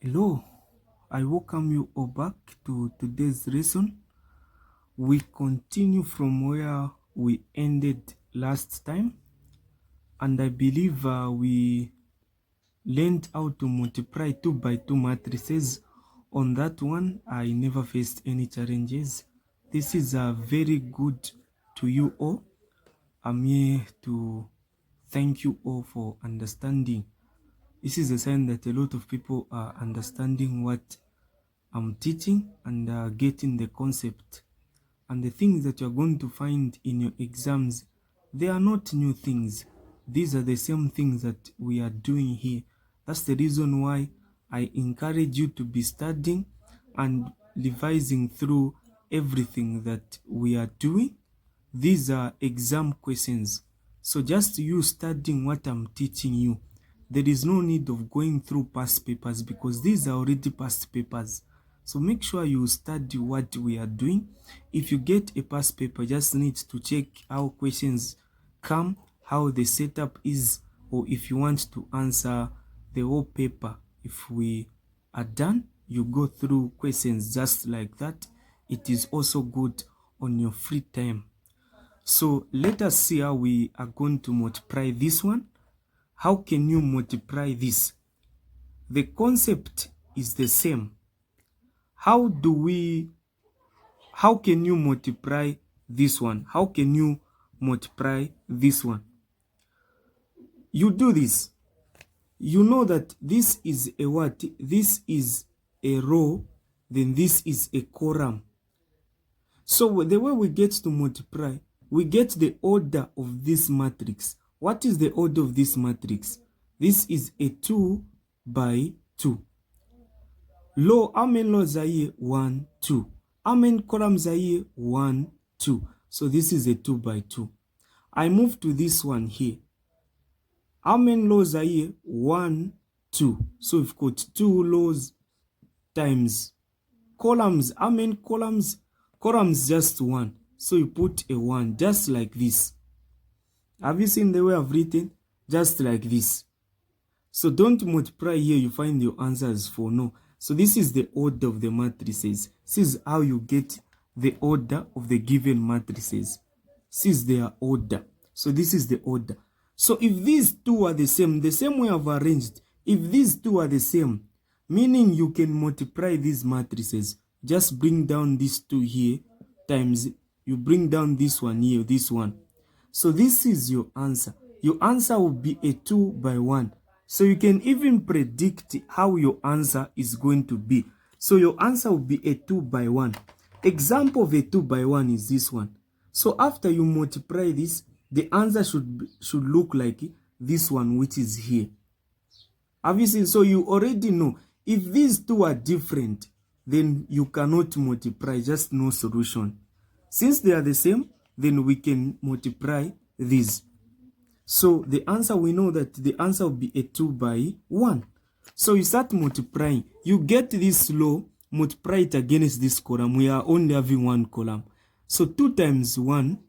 Hello, I welcome you all back to today's lesson. We continue from where we ended last time, and I believe we learned how to multiply 2 by 2 matrices. On that one, I never faced any challenges. This is very good to you all. I'm here to thank you all for understanding. This is a sign that a lot of people are understanding what I'm teaching and getting the concept. And the things that you're going to find in your exams, they are not new things. These are the same things that we are doing here. That's the reason why I encourage you to be studying and revising through everything that we are doing. These are exam questions. So just you studying what I'm teaching you, there is no need of going through past papers because these are already past papers. So make sure you study what we are doing. If you get a past paper, just need to check how questions come, how the setup is, or if you want to answer the whole paper. If we are done, you go through questions just like that. It is also good on your free time. So let us see how we are going to multiply this one. How can you multiply this? The concept is the same. How can you multiply this one? How can you multiply this one? You do this. You know that this is a what? This is a row, then this is a column. So the way we get to multiply, we get the order of this matrix. What is the order of this matrix? This is a 2 by 2. Row, how many rows are here? 1, 2. How many columns are here? 1, 2. So this is a 2 by 2. I move to this one here. How many rows are here? 1, 2. So we've got 2 rows times columns. How many columns? Columns just 1. So you put a 1 just like this. Have you seen the way I've written? Just like this. So don't multiply here, you find your answers 4. No. So this is the order of the matrices. This is how you get the order of the given matrices. This is their order. So this is the order. So if these two are the same way I've arranged, if these two are the same, meaning you can multiply these matrices. Just bring down these 2 here times, you bring down this one here, this one. So this is your answer. Your answer will be a 2 by 1. So you can even predict how your answer is going to be. So your answer will be a 2 by 1. Example of a 2 by 1 is this one. So after you multiply this, the answer should look like this one, which is here. Have you seen? So you already know. If these two are different, then you cannot multiply, just no solution. Since they are the same, then we can multiply these. So the answer, we know that the answer will be a 2 by 1. So you start multiplying. You get this row, multiply it against this column. We are only having 1 column. So 2 times 1,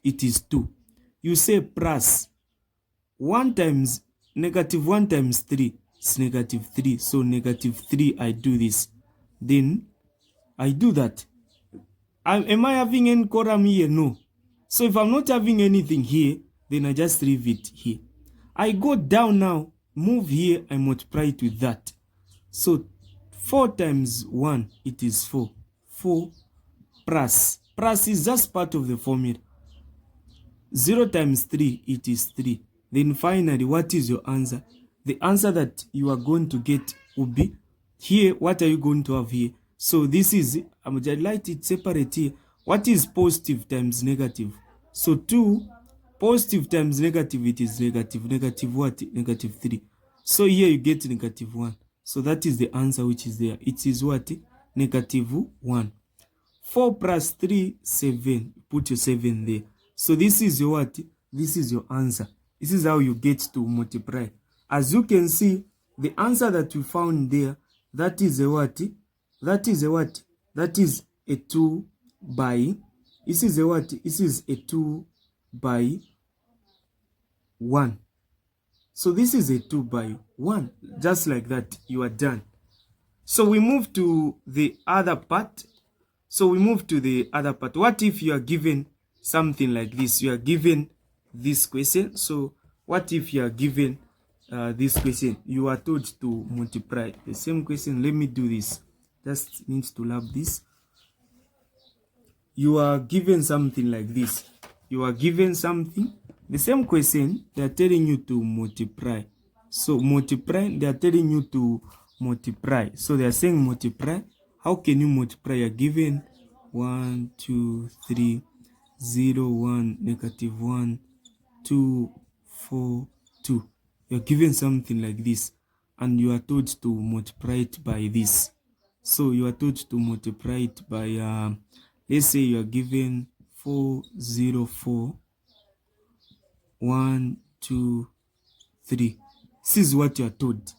it is 2. You say plus 1 times negative 1 times 3, it's negative 3. So negative 3, I do this. Then I do that. Am I having any column here? No. So if I'm not having anything here, then I just leave it here. I go down now, move here, I multiply it with that. So 4 times 1, it is 4. 4 plus. Plus is just part of the formula. 0 times 3, it is 3. Then finally, what is your answer? The answer that you are going to get will be here. What are you going to have here? So this is, I'm going to write it separate here. What is positive times negative? So 2 positive times negative, it is negative. Negative what? Negative 3. So here you get negative 1. So that is the answer which is there. It is what? Negative 1. 4 plus 3, 7. Put your 7 there. So this is your what? This is your answer. This is how you get to multiply. As you can see, the answer that you found there, that is a what? That is a what? That is a 2 by, this is a what? This is a 2 by 1. So this is a 2 by 1. Just like that, you are done. So we move to the other part. What if you are given something like this? You are given this question. So what if you are given this question? You are told to multiply the same question. Let me do this. Just need to love this. You are given something like this. You are given something. The same question, they are telling you to multiply. So multiply, they are telling you to multiply. So they are saying multiply. How can you multiply? You are given 1, 2, 3, 0, 1, negative 1, 2, 4, 2. You are given something like this. And you are told to multiply it by this. So you are told to multiply it by, let's say you are given 404, 1, 2, 3. This is what you are told.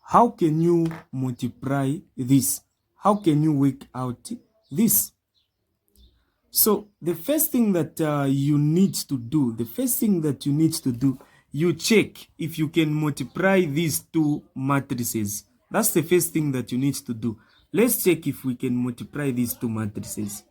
How can you multiply this? How can you work out this? So the first thing that you need to do, you check if you can multiply these two matrices. That's the first thing that you need to do. Let's check if we can multiply these two matrices.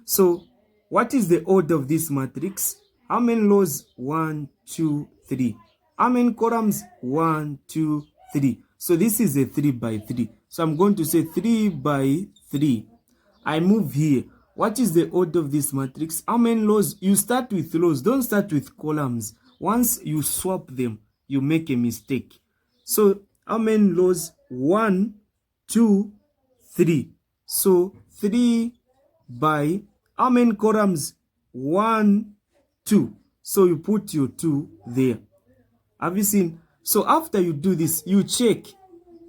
So what is the order of this matrix? How many rows? 1, 2, 3. How many columns? 1, 2, 3. So this is a 3 by 3. So I'm going to say 3 by 3. I move here. What is the order of this matrix? How many rows? You start with rows. Don't start with columns. Once you swap them, you make a mistake. So how many rows? 1, 2, 3. So 3 by how many columns? 1, 2. So you put your 2 there. Have you seen? So after you do this, you check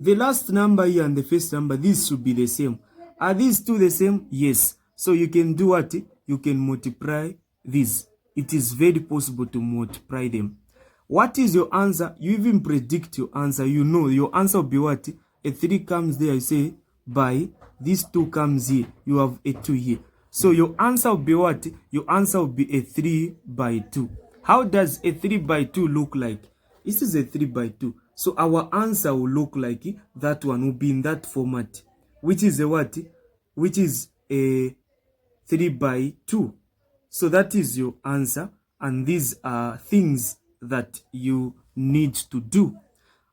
the last number here and the first number. These should be the same. Are these two the same? Yes. So you can do what? You can multiply these. It is very possible to multiply them. What is your answer? You even predict your answer. You know your answer will be what? A 3 comes there. You say by this 2 comes here. You have a 2 here. So your answer will be what? Your answer will be a 3 by 2. How does a 3 by 2 look like? This is a 3 by 2. So our answer will look like that one, will be in that format. Which is a what? Which is a 3 by 2. So that is your answer. And these are things that you need to do.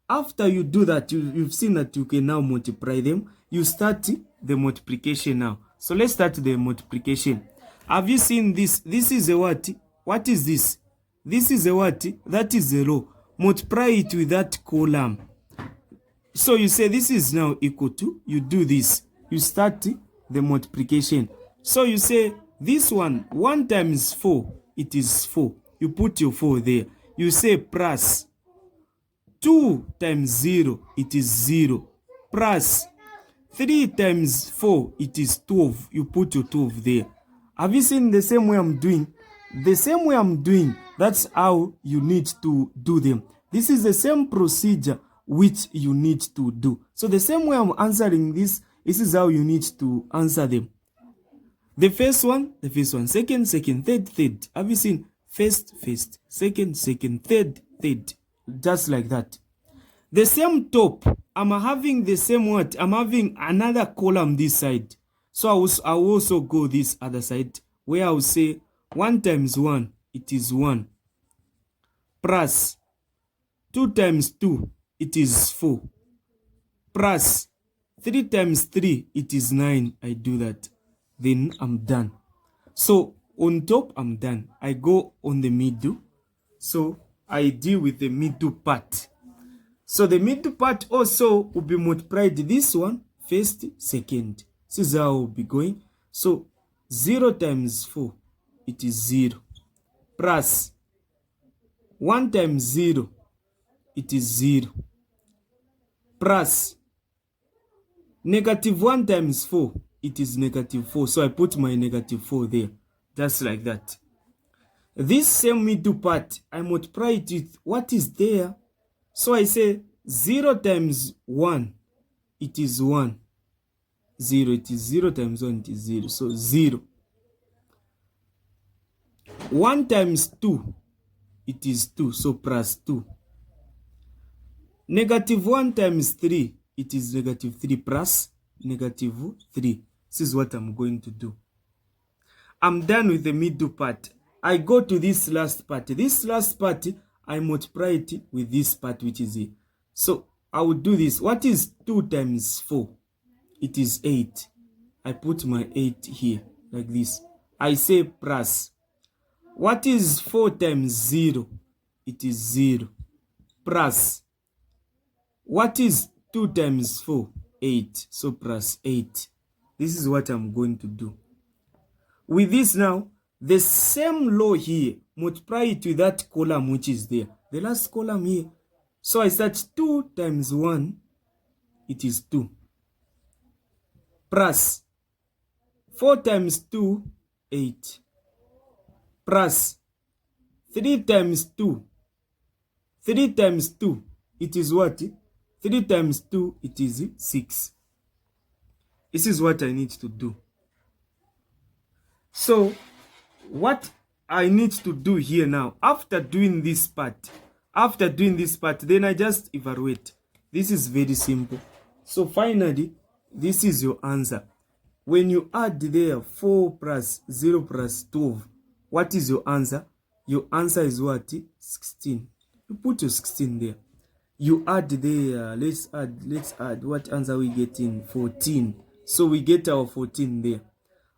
After you do that, you've seen that you can now multiply them. You start the multiplication now. So let's start the multiplication. Have you seen this? This is a what? What is this? This is a what? That is a row. Multiply it with that column. So you say this is now equal to, you do this. You start the multiplication. So you say this one, 1 times 4, it is 4. You put your 4 there. You say plus 2 times 0, it is 0. Plus 3 times 4, it is 12. You put your 12 there. Have you seen the same way I'm doing? The same way I'm doing, that's how you need to do them. This is the same procedure which you need to do. So the same way I'm answering this is how you need to answer them. The first one, second, third. Have you seen? First, second, third. Just like that. The same top, I'm having the same what? I'm having another column this side. So I will also go this other side where I will say 1 times 1, it is 1. Plus 2 times 2, it is 4. Plus 3 times 3, it is 9. I do that. Then I'm done. So on top, I'm done. I go on the middle. So I deal with the middle part. So the middle part also will be multiplied. This one, first, second. This is how we'll be going. So 0 times 4, it is 0. Plus 1 times 0, it is 0. Plus negative 1 times 4, it is negative 4. So I put my negative 4 there. Just like that. This same middle part, I multiply it with what is there. So I say 0 times 1, it is 1. 0, it is 0 times 1, it is 0. So 0. 1 times 2, it is 2. So plus 2. Negative 1 times 3, it is negative 3 plus negative 3. This is what I'm going to do. I'm done with the middle part. I go to this last part. This last part, I multiply it with this part, which is here. So I will do this. What is 2 times 4? It is 8. I put my 8 here, like this. I say plus. What is 4 times 0? It is 0. Plus. What is 2 times 4? 8. So plus 8. This is what I'm going to do. With this now, the same law here, multiply it with that column which is there. The last column here. So I start 2 times 1, it is 2. Plus 4 times 2, 8. Plus 3 times 2. 3 times 2, it is what? 3 times 2, it is 6. This is what I need to do. So, what I need to do here now, after doing this part, then I just evaluate. This is very simple. So finally, this is your answer. When you add there 4 plus 0 plus 12, what is your answer? Your answer is what? 16. You put your 16 there. You add there, let's add, what answer we get in? 14. So we get our 14 there.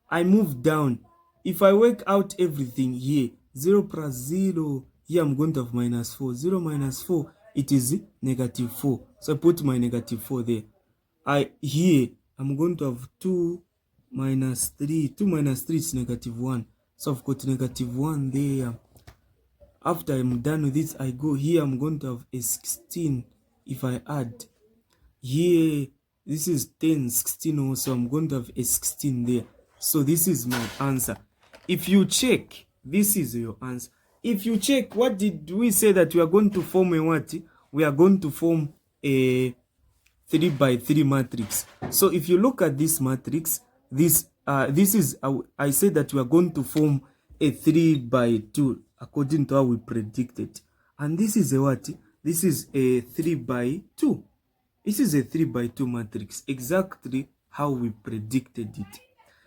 I move down. If I work out everything here, 0 plus 0, here I'm going to have minus 4. 0 minus 4, it is negative 4. So I put my negative 4 there. Here, I'm going to have 2 minus 3. 2 minus 3 is negative 1. So I've got negative 1 there. After I'm done with this, I go here, I'm going to have a 16. If I add here, this is 10, 16 also, I'm going to have a 16 there. So this is my answer. If you check, this is your answer. If you check, what did we say that we are going to form a what? We are going to form a 3 by 3 matrix. So if you look at this matrix, this is, I said that we are going to form a 3 by 2 according to how we predicted. And this is a what? This is a 3 by 2. This is a 3 by 2 matrix, exactly how we predicted it.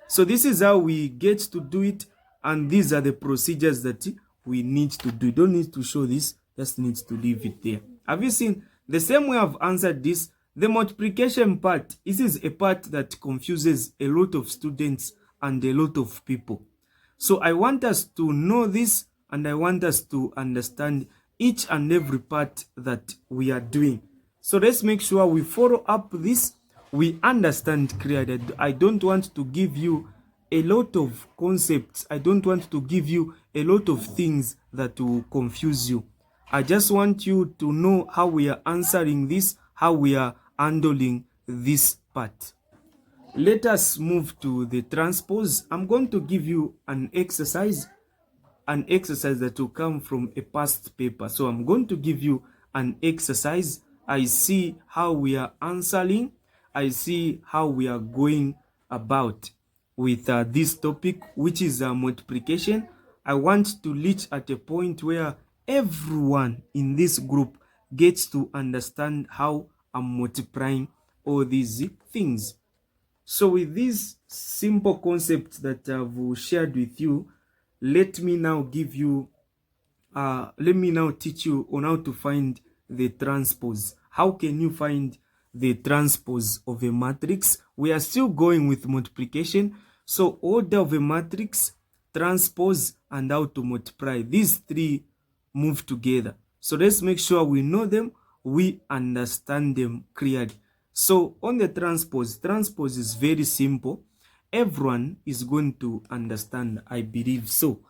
So this is how we get to do it, and these are the procedures that we need to do. You don't need to show this, just need to leave it there. Have you seen the same way I've answered this? The multiplication part, this is a part that confuses a lot of students and a lot of people. So I want us to know this, and I want us to understand each and every part that we are doing. So let's make sure we follow up this, we understand clearly. I don't want to give you a lot of concepts. I don't want to give you a lot of things that will confuse you. I just want you to know how we are answering this, how we are handling this part. Let us move to the transpose. I'm going to give you an exercise that will come from a past paper. So I'm going to give you an exercise. I see how we are answering. I see how we are going about with this topic, which is multiplication. I want to reach at a point where everyone in this group gets to understand how I'm multiplying all these things. So with these simple concepts that I've shared with you, let me now give you, let me now teach you on how to find the transpose. How can you find the transpose of a matrix? We are still going with multiplication. So order of a matrix, transpose, and how to multiply. These three move together. So let's make sure we know them, we understand them clearly. So on the transpose is very simple. Everyone is going to understand, I believe so.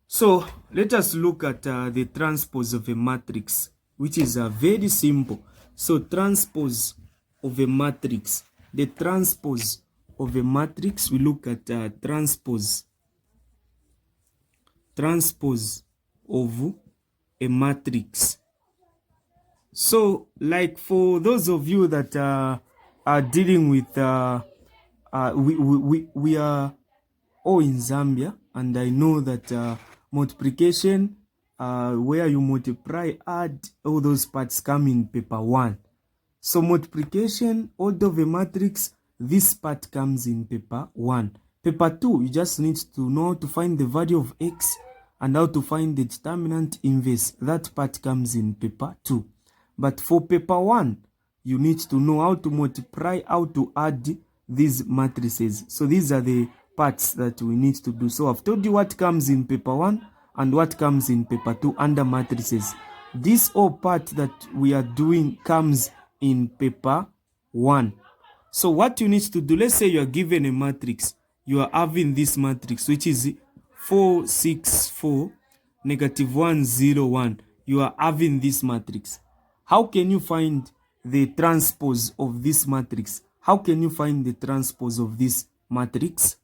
So let us look at the transpose of a matrix, which is very simple. So transpose of a matrix. The transpose of a matrix, we look at transpose of a matrix. So like for those of you that are dealing with, we are all in Zambia, and I know that multiplication, where you multiply, add, all those parts come in paper 1. So multiplication, order of a matrix, this part comes in paper 1. Paper 2, you just need to know how to find the value of x and how to find the determinant inverse. That part comes in paper 2. But for paper 1, you need to know how to multiply, how to add these matrices. So these are the parts that we need to do. So I've told you what comes in paper 1 and what comes in paper 2 under matrices. This whole part that we are doing comes in paper 1. So what you need to do, let's say you are given a matrix. You are having this matrix, which is 4, 6, 4, negative 1, 0, 1. You are having this matrix. How can you find the transpose of this matrix? How can you find the transpose of this matrix?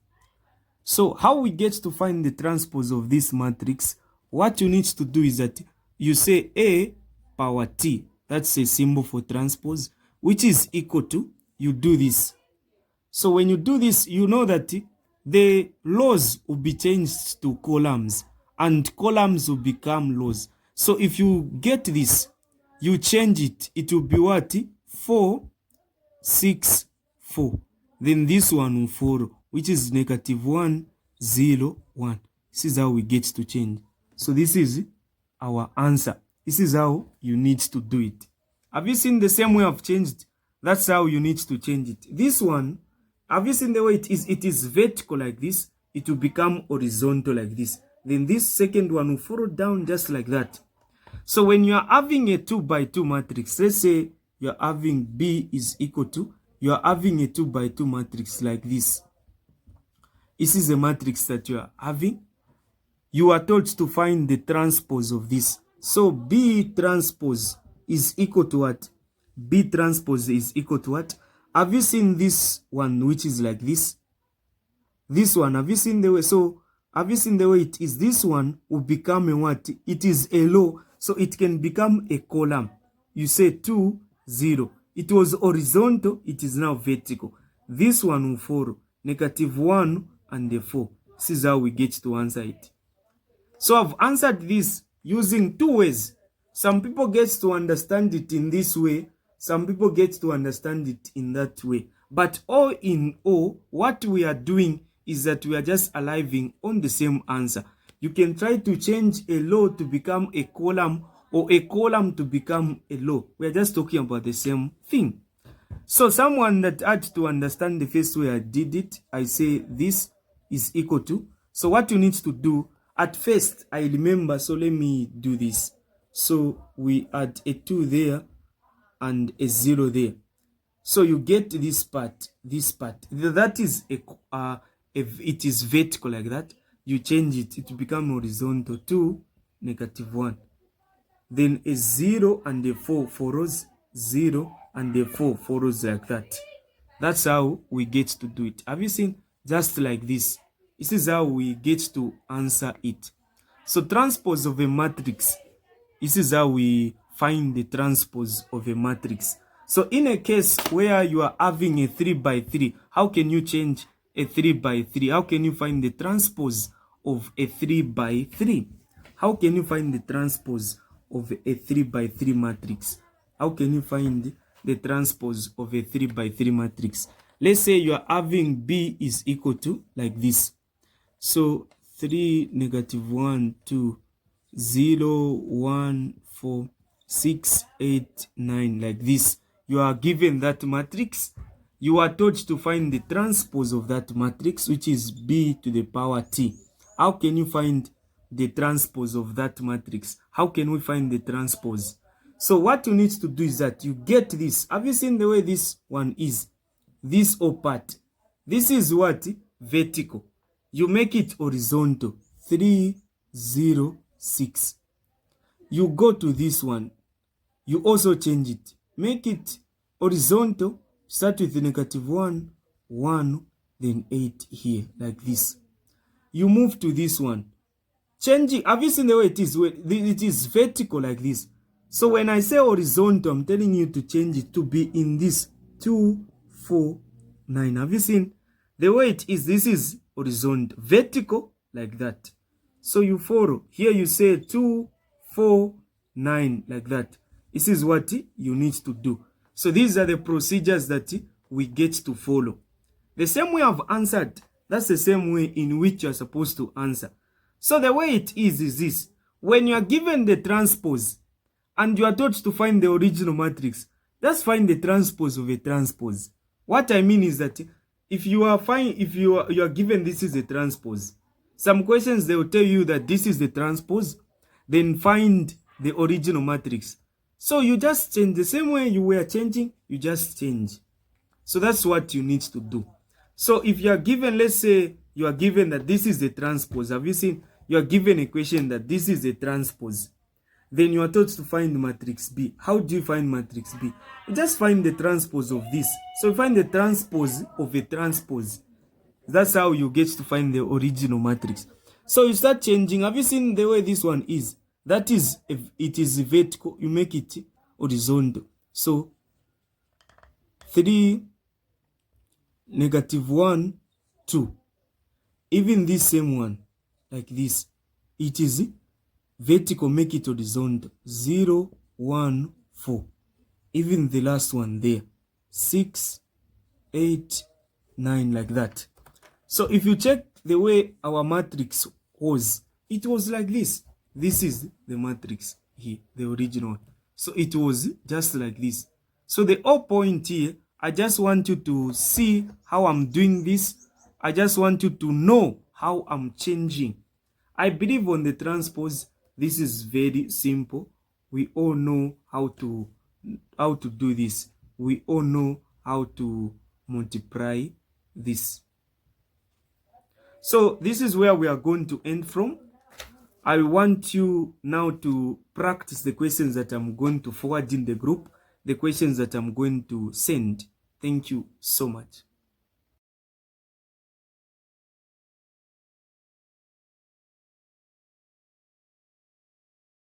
So how we get to find the transpose of this matrix, what you need to do is that you say A power T. That's a symbol for transpose, which is equal to, you do this. So when you do this, you know that the rows will be changed to columns and columns will become rows. So if you get this, you change it, it will be what? 4, 6, 4. Then this one will follow, which is negative 1, 0, 1. This is how we get to change. So this is our answer. This is how you need to do it. Have you seen the same way I've changed? That's how you need to change it. This one, have you seen the way it is? It is vertical like this. It will become horizontal like this. Then this second one will follow down just like that. So when you are having a 2 by 2 matrix, let's say you are having B is equal to, you are having a 2 by 2 matrix like this. This is a matrix that you are having. You are told to find the transpose of this. So B transpose is equal to what? B transpose is equal to what? Have you seen this one, which is like this? This one, have you seen the way? So have you seen the way it is? This one will become a what? It is a row, so it can become a column. You say 2, 0. It was horizontal, it is now vertical. This one will follow, negative 1 and the 4. This is how we get to answer it. So I've answered this using 2 ways. Some people get to understand it in this way. Some people get to understand it in that way. But all in all, what we are doing is that we are just arriving on the same answer. You can try to change a row to become a column or a column to become a row. We are just talking about the same thing. So someone that had to understand the first way I did it, I say this is equal to. So what you need to do, at first I remember, so let me do this. So we add a 2 there and a 0 there. So you get this part, that is it is vertical like that. You change it, it will become horizontal, 2, negative 1. Then a 0 and a 4 follows, 0 and a 4 follows like that. That's how we get to do it. Have you seen? Just like this. This is how we get to answer it. So transpose of a matrix. This is how we find the transpose of a matrix. So in a case where you are having a 3 by 3, how can you change a 3 by 3? How can you find the transpose of a 3 by 3? How can you find the transpose of a 3 by 3 matrix? How can you find the transpose of a 3 by 3 matrix? Let's say you are having B is equal to like this. So 3, negative 1, 2, 0, 1, 4, 6, 8, 9, like this. You are given that matrix. You are told to find the transpose of that matrix, which is B to the power T. How can you find the transpose of that matrix? How can we find the transpose? So what you need to do is that you get this. Have you seen the way this one is? This O part. This is what? Vertical. You make it horizontal. 3, 0, 6. You go to this one. You also change it. Make it horizontal. Start with the negative 1, 1, then 8 here, like this. You move to this one. Change it. Have you seen the way it is? It is vertical like this. So when I say horizontal, I'm telling you to change it to be in this 2, 4, 9. Have you seen the way it is? This is horizontal, vertical like that. So you follow. Here you say 2, 4, 9 like that. This is what you need to do. So these are the procedures that we get to follow. The same way I've answered, that's the same way in which you're supposed to answer. So the way it is this. When you are given the transpose and you are taught to find the original matrix, just find the transpose of a transpose. What I mean is that if you are given this is a transpose, some questions they will tell you that this is the transpose, then find the original matrix. So you just change the same way you were changing, you just change. So that's what you need to do. So if you are given, let's say you are given that this is the transpose. Have you seen? You are given a question that this is a transpose. Then you are told to find matrix B. How do you find matrix B? You just find the transpose of this. So you find the transpose of a transpose. That's how you get to find the original matrix. So you start changing. Have you seen the way this one is? That is, if it is vertical, you make it horizontal. So 3, -1, 2. Even this same one, like this, it is vertical, make it horizontal. 0, 1, 4. Even the last one there, 6, 8, 9, like that. So if you check the way our matrix was, it was like this. This is the matrix here, the original one. So it was just like this. So the whole point here, I just want you to see how I'm doing this. I just want you to know how I'm changing. I believe on the transpose, this is very simple. We all know how to do this. We all know how to multiply this. So this is where we are going to end from. I want you now to practice the questions that I'm going to forward in the group, the questions that I'm going to send. Thank you so much.